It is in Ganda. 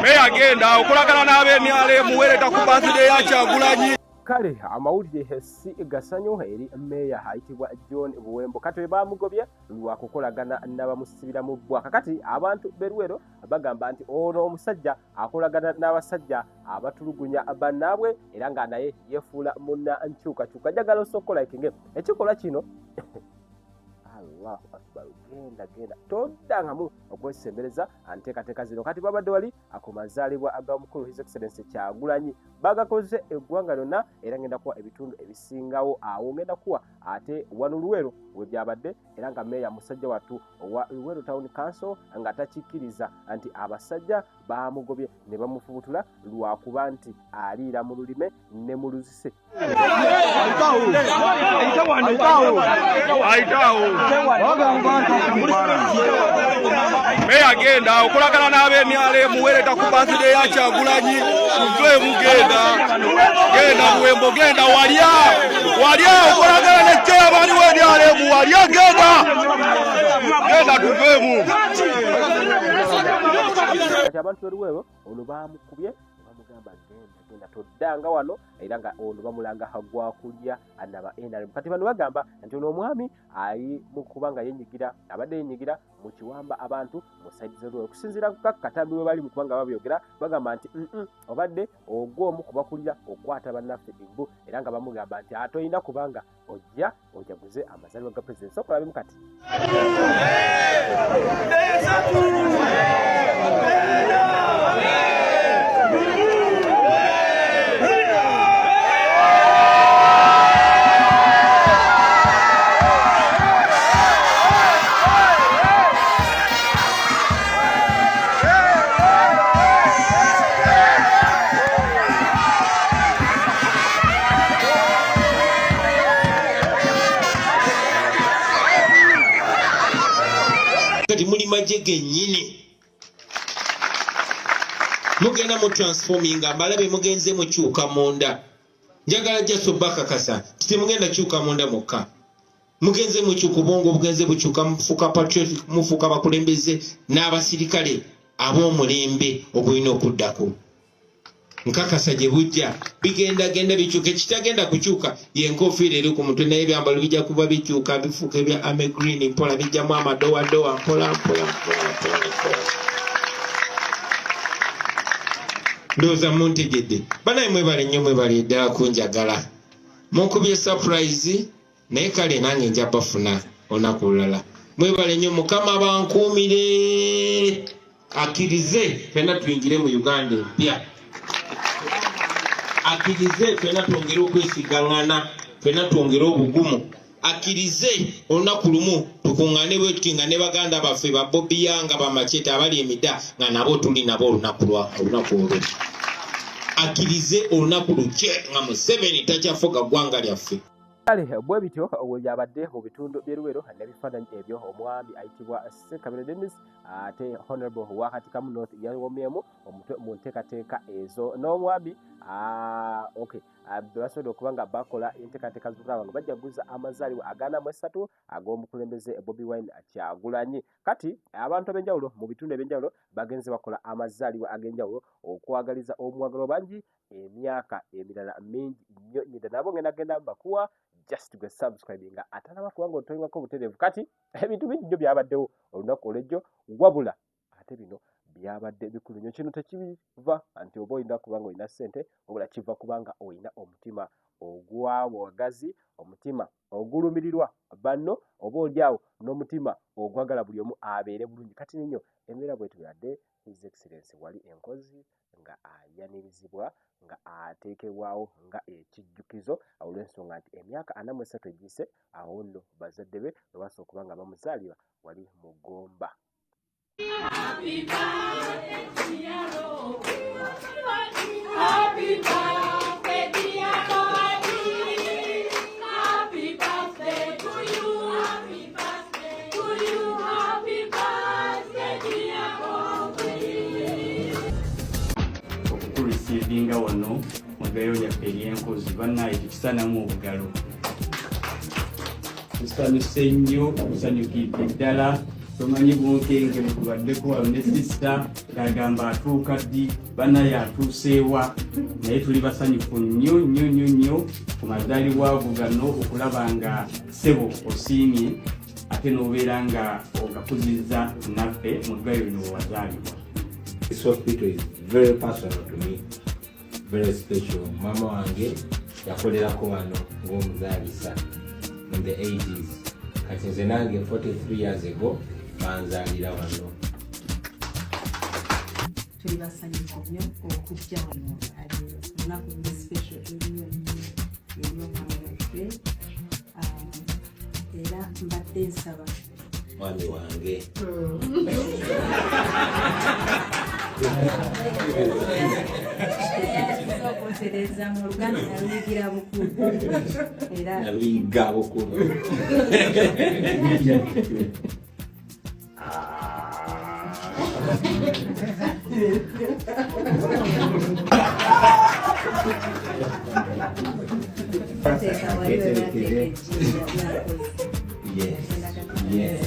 Meya agenda okulagana n'abennyale muweereta ku birthday ya Kyagulanyi. Kale amawulire si gasanyo eri meya ayitibwa John Buwembo kati bamugobye lwa kukolagana n'abamusibira mu bbwaka. Kati abantu berwero bagamba nti ono omusajja akolagana n'abasajja abatulugunya bannaabwe era nga naye yefuula munna nkyukakyuka. Njagala osokola ikinge ekikolwa kino Allahu Akbar, genda toddangamu okwesembereza anteekateeka zino. Kati babadde wali akomazaalibwa ag'omukulu His Excellency Kyagulanyi bagakoze eggwanga lyonna era ngenda kuwa ebitundu ebisingawo awo. Ngenda kuwa ate wano Luweero we byabadde era nga meeya musajja wattu owa Luweero Town Council nga takikkiriza nti abasajja bamugobye ne bamufubutula lwakuba nti aliira mu lulime ne mu luzise. Meya agenda okulagana n'abennyale muweereta ku birthday ya Kyagulanyi. Tuveemu, genda Buwembo, genda walya okulagana ne kyeyabani w'ennyale mu walya, genda tuveemu. Kati abantu b'Oluweero ono bamukubye bamugamba genda toddanga wano era nga ono bamulanga hagwa kulya anaba NRM. Kati bano bagamba nti ono omwami ayi mu kubanga yenyigira abadde yenyigira mu kiwamba abantu mu saidi z'Oluweero. Okusinziira ku katambi we bali mu kubanga babyogera bagamba nti obadde ogw'omu kubakulira okwata bannaffe embu era nga bamugamba nti atoyina kubanga ojja ojaguze amazaalibwa ga President. So kolabimu kati muli majege nnyini mugenda mu transforming ambalabe mugenze mukyuka munda. Njagala jaso bakakasa titemugenda kyuka munda mukka, mugenze mukyuka obwongo bugenze bukyuka, mufuuka patriotic, mufuuka bakulembeze n'abasirikale ab'omulembe ogulina okuddako. Nkakasa gye bujja bigendagenda bikyuka. Ekitagenda kukyuka yenkofiira eri ku mutwe naye ebyambalo bijja kuba bikyuka bifuuka ebya ame green mpola bijjamu amadowadowa mpola. Ndowooza muntegedde banaye mwebale nnyo, mwebale ddala kunjagala. Munkubye surprise naye kale nange nja bafuna olunaku lulala. Mwebale nnyo, Mukama bankuumire akkirize ffenna tuyingire mu Uganda empya. Akkirize ffenna twongere okwesigaŋŋana, ffenna twongere obugumu. Akkirize olunaku lumu tukuŋŋane bwe tuti nga ne baganda baffe ba Bobby Yanga bamachete abali emida nga nabo tuli nabo olunaku olwo. Akkirize olunaku lukye nga Museveni takyafuga ggwanga lyaffe. Kale bwe bityo we byabadde mu bitundu by'Eluweero n'ebifaananyi ebyo omwami ayitibwa Ssekabira Dennis ate Honorable wakati kamu North yawomyemu omutwe mu nteekateeka ezo n'omwami basobodde okuba nga bakola enteekateeka z'okulaba nga bajaguza amazaalibwa aga43 ag'omukulembeze Bobi Wine Kyagulanyi. Kati abantu ab'enjawulo mu bitundu eby'enjawulo bagenze bakola amazaalibwa ag'enjawulo okwagaliza omwagalo bangi emyaka emirala mingi nnyo nnyo. Nabo ngenda genda mbakuwa just go subscribe nga atanaba kubanga otoyingako obutereevu. Kati ebintu bingi nnyo byabaddewo olunaku olw'ejjo wabula ate bino byabadde bikulu nnyo. Kino tekiva nti oba olina kubanga olina ssente wabula kiva kubanga olina omutima ogw'obwagazi, omutima ogulumirirwa banno, oba oliawo n'omutima ogwagala buli omu abeere bulungi. Kati nnyo embeera bwe tubadde His Excellency wali enkozi nga ayanirizibwa nga ateekebwawo nga ekijjukizo olw'ensonga nti emyaka 43 egiyise awo nno bazadde be bwe basooka okuba nga bamuzaalira wali mu Gomba. Happy birthday to you. Happy birthday dear Bobby. Happy birthday to you. Happy birthday to you. Happy birthday dear Bobby. Okukurisivinga wano mu gayo lyaffe ery'enkozi bannaye tukisanamu obugalo. tusanyuse nnyo tusanyukidde ddala tomanyi bwonkenge mutubaddeko wano ne sisita ng'agamba atuuka ddi banaye atuuseewa naye tuli basanyufu nnyo ku mazaalibwa ago gano okulaba nga ssebo osiimye ate n'obeera nga ogakuzizza naffe mu ddwaliro lino we wazaalibwa. This hospital is very personal to me, very special. Mama wange yakolerako wano ng'omuzaalisa in the 80s. Kati nze nange 43 years ago banzaalira wano. Tuli basanyufu nnyo okujja wano olunaku luli special ennyo omwana waffe era mbadde nsaba Mwami wange. Okotereza mu Luganda naluyigira bukulu era Naluyiga bukulu. Yes.